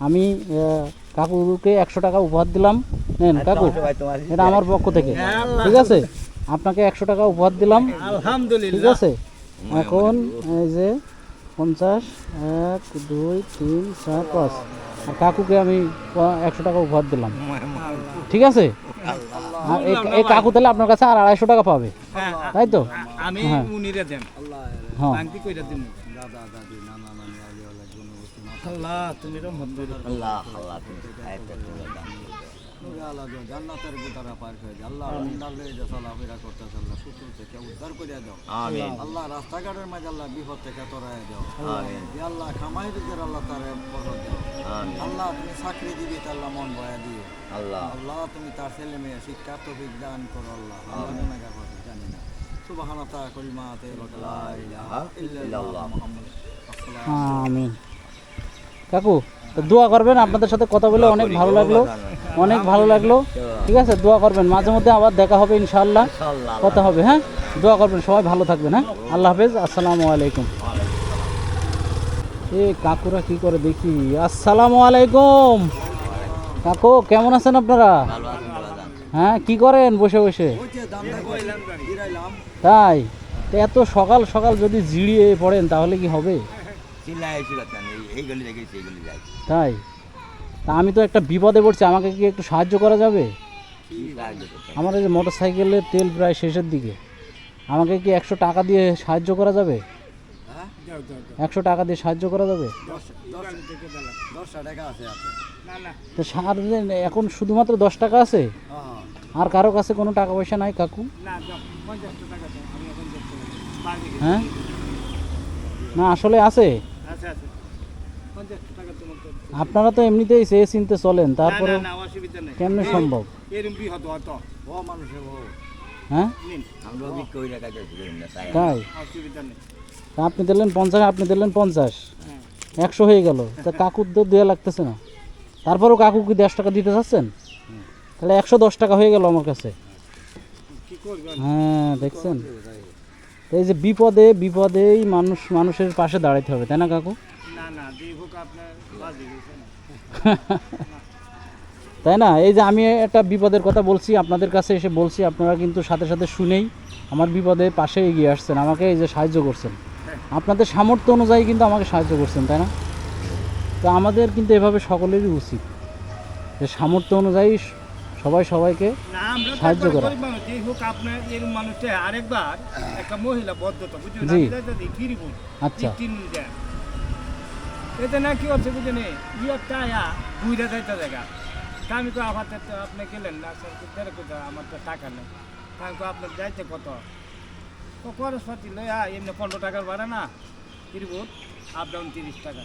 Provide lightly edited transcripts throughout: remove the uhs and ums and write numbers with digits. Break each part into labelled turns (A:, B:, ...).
A: আমি কাকুকে 100 টাকা উপহার দিলাম। নেন কাকু, এটা আমার পক্ষ থেকে, ঠিক আছে? আপনাকে 100 টাকা উপহার দিলাম,
B: আলহামদুলিল্লাহ।
A: ঠিক আছে? এখন এই যে 50, 1 2 3 4 5, আর কাকুকে আমি 100 টাকা উপহার দিলাম, ঠিক আছে? এই কাকু তাহলে আপনার কাছে আর 250 টাকা পাবে, তাই তো?
B: আমি
A: হ্যাঁ
B: উনিরে দেন,
A: হ্যাঁ
B: বাংতি কইরা দিন। দাদা দাদি নানা নানি আলী ওলা গুণ আল্লাহ তুমি রহমত করো।
C: আল্লাহ আল্লাহ তুমি আয়াতটা তুলে দাও।
D: আল্লাহ জান্নাতের গুতারা পার করে দাও আল্লাহ, আল্লাহ যে চলাফেরা করতেছে আল্লাহ শত্রু থেকে উদ্ধার করে দাও
C: আমিন
D: আল্লাহ, রাস্তাঘাটের মাঝে আল্লাহ বিপদ থেকে তোরাই দাও
C: আমিন
D: ইয়া আল্লাহ, খামাই দিদের আল্লাহ তারে বরকত দাও
C: আমিন
D: আল্লাহ, তুমি চাকরি দিবি তার আল্লাহ মন বয়া দিয়ে
C: আল্লাহ
D: আল্লাহ, তুমি তার ছেলে মেয়ে শিক্ষা তৌফিক দান করো আল্লাহ, আমরা গুনাহগার পাপী জানি না। সুবহানাকা কালিমাতে লা ইলাহা ইল্লাল্লাহ মুহাম্মদ আসসালামু
A: আমিন। কাকু তো দোয়া করবেন, আপনাদের সাথে কথা বলে অনেক ভালো লাগলো, অনেক ভালো লাগলো, ঠিক আছে? দোয়া করবেন, মাঝে মধ্যে আবার দেখা হবে ইনশাআল্লাহ,
C: ইনশাআল্লাহ
A: কথা হবে, হ্যাঁ? দোয়া করবেন, সবাই ভালো থাকবেন, হ্যাঁ? আল্লাহ হাফেজ, আসসালামু আলাইকুম। এ কাকুরা কি করে দেখি। আসসালামু আলাইকুম কাকু, কেমন আছেন আপনারা?
C: ভালো আছেন বাজান
A: হ্যাঁ, কি করেন বসে বসে?
D: ওই যে দান্দা কইলাম গিরাইলাম
A: তাই তো এত সকাল সকাল যদি জিরিয়ে পড়েন তাহলে কি হবে?
C: চিল্লাই এসে কথা নেই, এই গলি দেখেছি এই গলি যাই
A: তাই তা আমি তো একটা বিপদে পড়ছি, আমাকে কি একটু সাহায্য করা যাবে?
C: কি সাহায্য করতে
A: আমার এই যে মোটর সাইকেলের তেল প্রায় শেষের দিকে, আমাকে কি 100 টাকা দিয়ে সাহায্য করা যাবে?
D: হ্যাঁ
A: 100 টাকা দিয়ে সাহায্য করা যাবে?
D: 10 টাকা আছে হাতে
B: না না
A: তো সারাদিন এখন শুধুমাত্র 10 টাকা আছে,
D: হ্যাঁ
A: আর কারো কাছে কোনো টাকা পয়সা নাই কাকু?
B: না, যাও 50 টাকা দাও, আমি এখন দেখতে পারি।
A: হ্যাঁ না আসলে আছে।
B: আচ্ছা আচ্ছা 50 টাকা তোমাকে।
A: আপনারা তো এমনিতেই চেয়ে চিনতে চলেন, তারপরে
B: না না অসুবিধা নেই।
A: কেমনে সম্ভব?
B: এরকম বৃহৎ হতো
D: ও মানুষের ও
A: হ্যাঁ
B: নিন,
C: আমরা বিক্রি করে টাকা দিলাম না তাই
A: তাই
B: অসুবিধা নেই।
A: তা আপনি দিলেন 50, আপনি দিলেন 50,
B: হ্যাঁ
A: 100 হয়ে গেল। তা কাকুর তো দেওয়া লাগতেছে না, তারপরেও কাকু কি 10 টাকা দিতে চাচ্ছেন? তাহলে 110 টাকা হয়ে গেল আমার কাছে।
B: কি করবেন?
A: হ্যাঁ দেখছেন, তো এই যে বিপদে বিপদেই মানুষের পাশে দাঁড়াইতে হবে, তাই না কাকু?
B: না না যেই হোক আপনার বাজি গেছে না।
A: তাই না? এই যে আমি একটা বিপদের কথা বলছি, আপনাদের কাছে এসে বলছি, আপনারা কিন্তু সাথে সাথে শুনেই আমার বিপদে পাশে এগিয়ে আসছেন, আমাকে এই যে সাহায্য করছেন, আপনাদের সামর্থ্য অনুযায়ী কিন্তু আমাকে সাহায্য করছেন, তাই না? তো আমাদের কিন্তু এভাবে সকলেরই উচিত যে সামর্থ্য অনুযায়ী সবাই সবাইকে
B: না আমরা তো
A: সাহায্য
B: একবার
A: করা।
B: গরিব মানুষ, যেই হোক আপনার এরকম মানুষটা আরেকবার একটা মহিলা বদ্ধতা বুঝছেন,
A: জি।
B: ফিরি বুঝ
A: আচ্ছা।
B: তিন যায় এতে না কি হচ্ছে বুঝছেন, ইয়েরটা বুঝা যাইতে জায়গা। তা আমি তো আপাতত তো আপনি গেলেন না স্যার, দেড় কোথা আমার তো টাকা নেই, তা আমি তো আপনার যাইতে কত তো খরচপাতি লইয়া এমনি 15 টাকার ভাড়া না ফিরিবুট, আপ ডাউন 30 টাকা,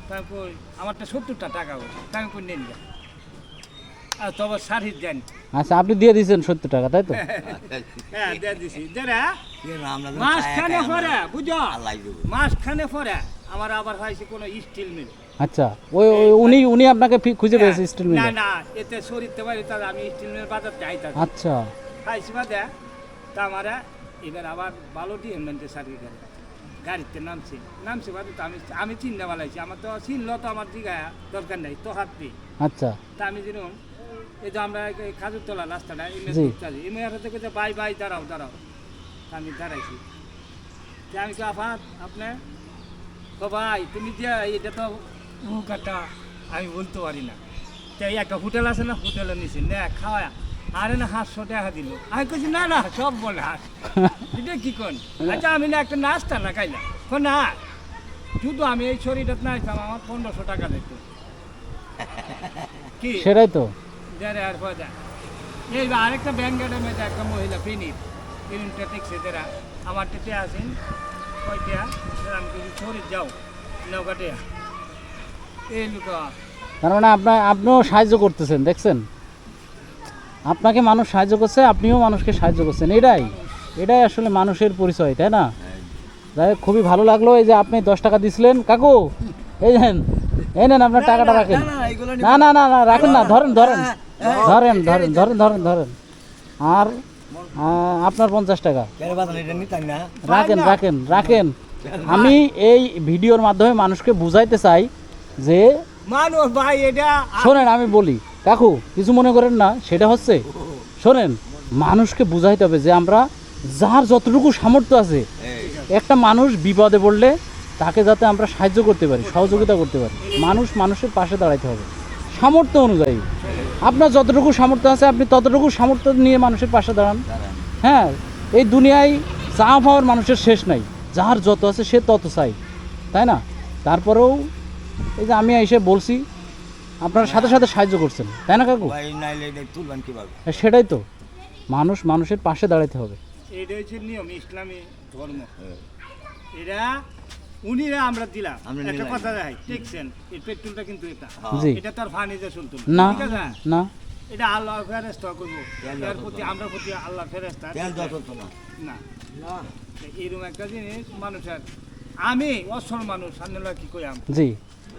B: তা কই আমারটা 70টা টাকা হবে, তা আমি কই নেন যা আর তবে সারির যান।
A: আচ্ছা, আপনি দিয়ে দিয়েছেন 70 টাকা, তাই তো?
B: হ্যাঁ দিয়ে দিছি দেরা
C: আমরা
B: মাসখানে পরে বুঝো,
C: আল্লাহ দেবো
B: মাসখানে পরে আমার আবার হয়েছে কোনো স্টিল মিল।
A: আচ্ছা, ওই উনি উনি আপনাকে খুঁজে পেয়েছে স্টিল
B: না
A: মিলে?
B: না এতে সরিতে পারি, তাহলে আমি স্টিল মিল বাজার যাইতাম
A: আচ্ছা
B: খাইছি বাদে, তা আমার এবার আবার ভালো ডিএমএন্টে সার্ভি করে গাড়িতে নামছি বাদে, তো আমি চিন্তা বালাইছি, আমার তো চিনল তো আমার জিগা দরকার নেই তো হাত দিই।
A: আচ্ছা
B: তা আমি যেরকম এই যে আমরা খাজুরতলা রাস্তাটা
A: জি।
B: এমনি হাতে কইতে বাই বাই দাঁড়াও দাঁড়াও, তা আমি দাঁড়াইছি, যে আমি কি আফাত আপনি তো ভাই তুমি যে এটা তো কাটা আমি বলতে পারি না, তো এই একটা হোটেল আছে না, হোটেলে নিছি না খাওয়া আরে না 500 টাকা দিল, আমি কইছি না না সব বলে হাস এটা কি কোন। আচ্ছা আমি না একটা নাস্তা না খাইলাম না, শুধু আমি এই শরীরটা না খাইতাম আমার 1500 টাকা দিত কি
A: সেটাই তো।
B: যারে আর বাজা এই আরেকটা ব্যাংকের মধ্যে একটা মহিলা পেনিটা দেখছে যারা আমার টেটে আসেন কয়টা আমি কিছু শরীর যাও নৌকাটে এই লোক
A: তার মানে আপনিও সাহায্য করতেছেন, দেখছেন? আপনাকে মানুষ সাহায্য করছে, আপনিও মানুষকে সাহায্য করছেন, এটাই আসলে মানুষের পরিচয়, তাই না? যাই হোক, খুবই ভালো লাগলো। এই যে আপনি 10 টাকা দিছিলেন কাকু, এই নেন, এই নেন আপনার টাকাটা রাখেন। না না না না রাখেন না, ধরেন ধরেন ধরেন ধরেন ধরেন ধরেন ধরেন আর আপনার 50 টাকা রাখেন রাখেন রাখেন। আমি এই ভিডিওর মাধ্যমে মানুষকে বুঝাইতে চাই যে
B: মানুষ ভাই এটা
A: শোনেন আমি বলি কাকু কিছু মনে করেন না, সেটা হচ্ছে শোনেন মানুষকে বুঝাইতে হবে যে আমরা যার যতটুকু সামর্থ্য আছে একটা মানুষ বিপদে পড়লে তাকে যাতে আমরা সাহায্য করতে পারি, সহযোগিতা করতে পারি। মানুষ মানুষের পাশে দাঁড়াইতে হবে সামর্থ্য অনুযায়ী। আপনার যতটুকু সামর্থ্য আছে আপনি ততটুকু সামর্থ্য নিয়ে মানুষের পাশে দাঁড়ান। হ্যাঁ, এই দুনিয়ায় চা পাওয়ার মানুষের শেষ নাই, যার যত আছে সে তত চাই, তাই না? তারপরেও এই যে আমি এসে বলছি আপনার সাথে সাথে সাহায্য করছেন, তাই না কাকু?
C: ভাই নাইলে এটা তুলবেন কিভাবে?
A: সেটাই তো, মানুষ মানুষের পাশে দাঁড়াতে হবে।
B: এটা হচ্ছে নিয়ম ইসলামী ধর্ম। এটা উনিরা আমরা দিলাম
C: আমরা
B: একটা
C: নিলাম।
B: কথা দেখাই দেখছেন এই পেট্রোলটা কিন্তু এটা
A: জি।
B: এটা তার ফার্নিচার শুনতো
A: না
B: ঠিক আছে
A: না,
B: এটা আল্লাহ ফেরেশতা করবো
C: তেল
B: এর
C: যত
B: প্রতি আমরা প্রতি আল্লাহ ফেরেশতা
C: তেল যত তো না।
B: না এরকম একটা জিনিস মানুষের আমি অসল মানুষ সান্নাল্লাহ কি কইয়াম
A: জি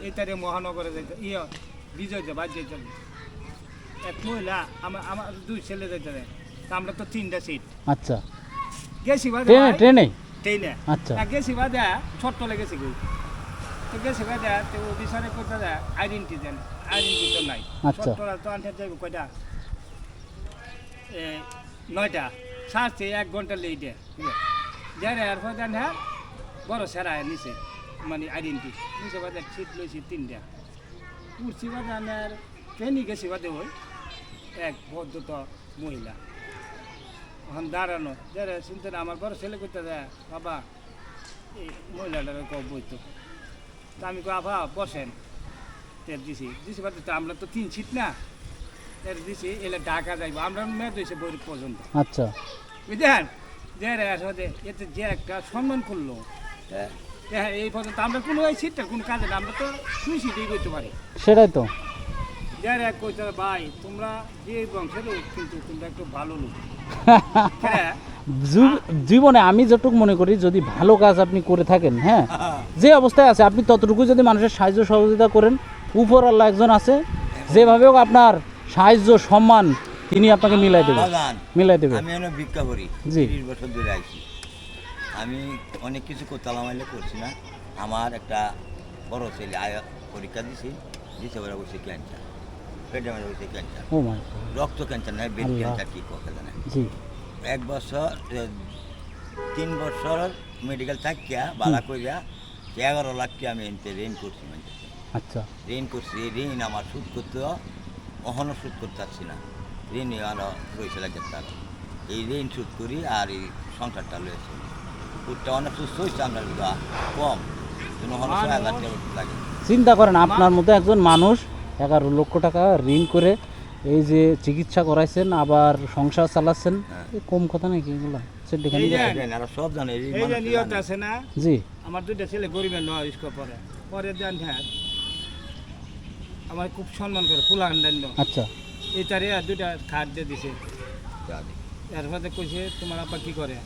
B: এই তারে মহানগরে যাইতে বিজয় যে বাদ যাইতে হবে। এক মহিলা আমার আমার 2 ছেলে যাইতে হবে তা আমরা তো 3টা সিট
A: আচ্ছা,
B: গেছি বাদে
A: ট্রেনে ট্রেনে
B: ট্রেনে
A: আচ্ছা।
B: গেছি বাদে ছোট্ট লেগেছি গই তো গেছি বাদে তো ও বিচারে করতে দেয় আইডেন্টি দেন আইডেন্টি তো নাই
A: আচ্ছা।
B: ছোট্টরা তো আনতে যাইব কয়টা 9টা সারছে 1 ঘন্টা লেটে যারে আর পর দেন হ্যাঁ বড় সেরায় নিচে মানে আইডেন্টি নিচে বাদে সিট লইছি 3টা উঠছি বাদে আমার ট্রেনে গেছি বাদে ওই এক ভদ্রত মহিলা এখন দাঁড়ানো যারা চিন্তা না আমার বড় ছেলে করতে দেয় বাবা এই মহিলাটার বইতো তা আমি কো আভা বসেন তেল দিছি বাদে তো আমরা তো 3 সিট না তেল দিছি এলে ঢাকা যাইব আমরা মেয়ে হয়েছে বই পর্যন্ত
A: আচ্ছা,
B: বুঝলেন যে রে আসলে এতে যে একটা সম্মান করলো
C: হ্যাঁ।
B: হ্যাঁ এই পর্যন্ত আমরা কোনো ওই সিটটা কোনো কাজে না আমরা তো 2 সিটেই করতে পারি
A: সেটাই তো।
B: যার এক কইতে ভাই তোমরা যে বংশের লোক কিন্তু তোমরা একটু ভালো লোক হ্যাঁ
A: জীবনে আমি যতটুকু মনে করি যদি ভালো কাজ আপনি করে থাকেন, হ্যাঁ, যে অবস্থায় আছে আপনি ততটুকু যদি মানুষের সাহায্য সহযোগিতা করেন, উপর আল্লাহ একজন আছে যেভাবে হোক আপনার সাহায্য সম্মান তিনি আপনাকে মিলাই দেবেন,
C: বাগান
A: মিলাই দেবেন।
C: আমি এনে ভিক্ষা করি
A: জি।
C: 30 বছর ধরে আইছি। আমি অনেক কিছু করতাম আমাইলে করছি না। আমার একটা বড় ছেলে পরীক্ষা দিছি ওরা বসে ক্যান্সার, পেটে মেরে বসে ক্যান্সার,
A: ও মাই
C: রক্ত ক্যান্সার নয়, ব্রেন
A: আল্লাহ।
C: ক্যান্সার কি কথা জানে।
A: জি
C: 1 বছর 3 বছর মেডিকেল থাকিয়া বালা কইরা 11 লাখ টাকা আমি এনতে ঋণ করছি।
A: আচ্ছা,
C: ঋণ করছি, ঋণ আমার সুদ করতে অহনো সুদ করতে পারছি না। ঋণ আরো রয়েছে লাগে তার, এই ঋণ সুদ করি আর এই সংসারটা লয়েছে সুদটা অনেক সুস্থ হয়েছে আমরা কম অহনো 6,000 টাকা লাগে।
A: চিন্তা করেন আপনার মতো একজন মানুষ 11 লক্ষ টাকা ঋণ করে এই যে চিকিৎসা করাইছেন আবার সংসার চালাচ্ছেন, এ কম কথা নাকি এগুলো? সেটাখানে
B: এই যে-
C: জানেন, আর সব জানে এই
B: এই যে
C: মানুষটা
B: নিয়ত
C: জানে।
B: আছে না
A: জি
B: আমার 2টা ছেলে গরিবের নয় স্কুল পরে পরে দেন হ্যাঁ আমার খুব সম্মান করে ফুলান দেন
A: আচ্ছা,
B: এই তারে আর 2টা খাট দিয়ে দিছে
C: জানে।
B: এরপরে কইছে তোমার আব্বা কি করে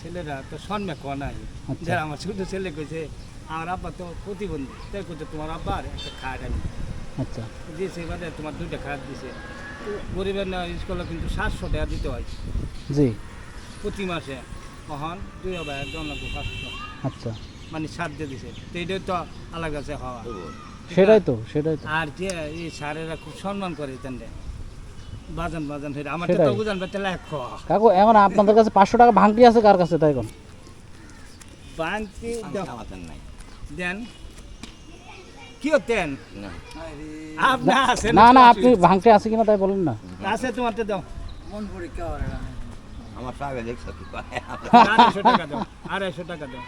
B: ছেলেরা তো সন্মে কো নাই
A: আচ্ছা।
B: যারা আমার ছোট ছেলে কইছে আমার আব্বা তো প্রতিবন্ধী তাই কইছে তোমার আব্বার একটা খাট আমি
A: আচ্ছা,
B: দিয়েছে বাদে তোমার 2টা খাট দিছে তো গরিবের না স্কুলে কিন্তু 700 টাকা দিতে হয়
A: জি
B: প্রতি মাসে কখন 2,000 লাগবে 500
A: আচ্ছা,
B: মানে 7 দিয়ে দিছে তো এইটাই তো আলাদা আছে হওয়া
A: সেটাই তো সেটাই তো।
B: আর যে এই স্যারেরা খুব সম্মান করে তেনরে বাজান বাজান হয়ে আমার
A: সেটাই।
B: তো বুঝান বেতে লেখ
A: কাকু এখন আপনাদের কাছে 500 টাকা ভাঙটি আছে কার কাছে তাই এখন?
B: বাংতি
C: আমাদের নাই।
B: দেন কি দেন
C: না।
B: আপনি আছেন
A: না না, আপনি ভাঙটি আছে কিনা তাই বলেন না।
B: আছে তোমার তো দাও
D: মন পরীক্ষা করে না।
C: আমার সাহেব দেখছো কি পায়।
B: 250 টাকা দাও 250 টাকা দাও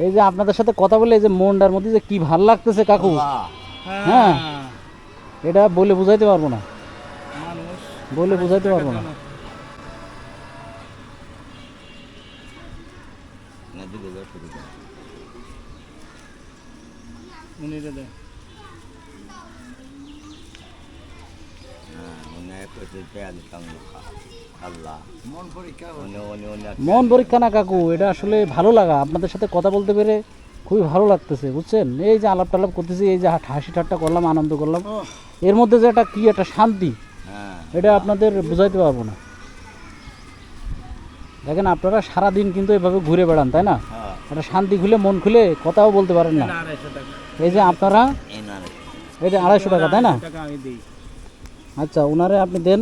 A: এই যে আপনাদের সাথে কথা বলে এই যে মনটার মধ্যে যে কি ভাল লাগতেছে কাকু,
C: আল্লাহ।
A: হ্যাঁ। এটা বলে বুঝাইতে পারবো না,
B: মানুষ
A: বলে বুঝাইতে পারবো না।
C: না দিলে বেশ শুরু করে।
B: উনি দে
C: হ্যাঁ, উনি কইছে টাকা দিতাম না। আল্লাহ।
D: মন পরীক্ষা করে।
C: উনি
A: মন পরীক্ষা না কাকু, এটা আসলে ভালো লাগা, আপনাদের সাথে কথা বলতে পেরে খুবই ভালো লাগতেছে বুঝছেন। এই যে আলাপ টালাপ করতেছি, এই যে হাসি ঠাট্টা করলাম, আনন্দ করলাম, এর মধ্যে যে একটা কি একটা শান্তি,
C: হ্যাঁ।
A: এটা আপনাদের বুঝাইতে পারবো না। দেখেন আপনারা সারাদিন কিন্তু এভাবে ঘুরে বেড়ান তাই না,
C: হ্যাঁ।
A: একটা শান্তি খুলে মন খুলে কথাও বলতে পারেন না।
B: 250 টাকা
A: এই যে আপনারা
C: এই না
A: এটা 250 টাকা, তাই না?
B: 250 টাকা আমি দিই।
A: আচ্ছা, ওনারে আপনি দেন।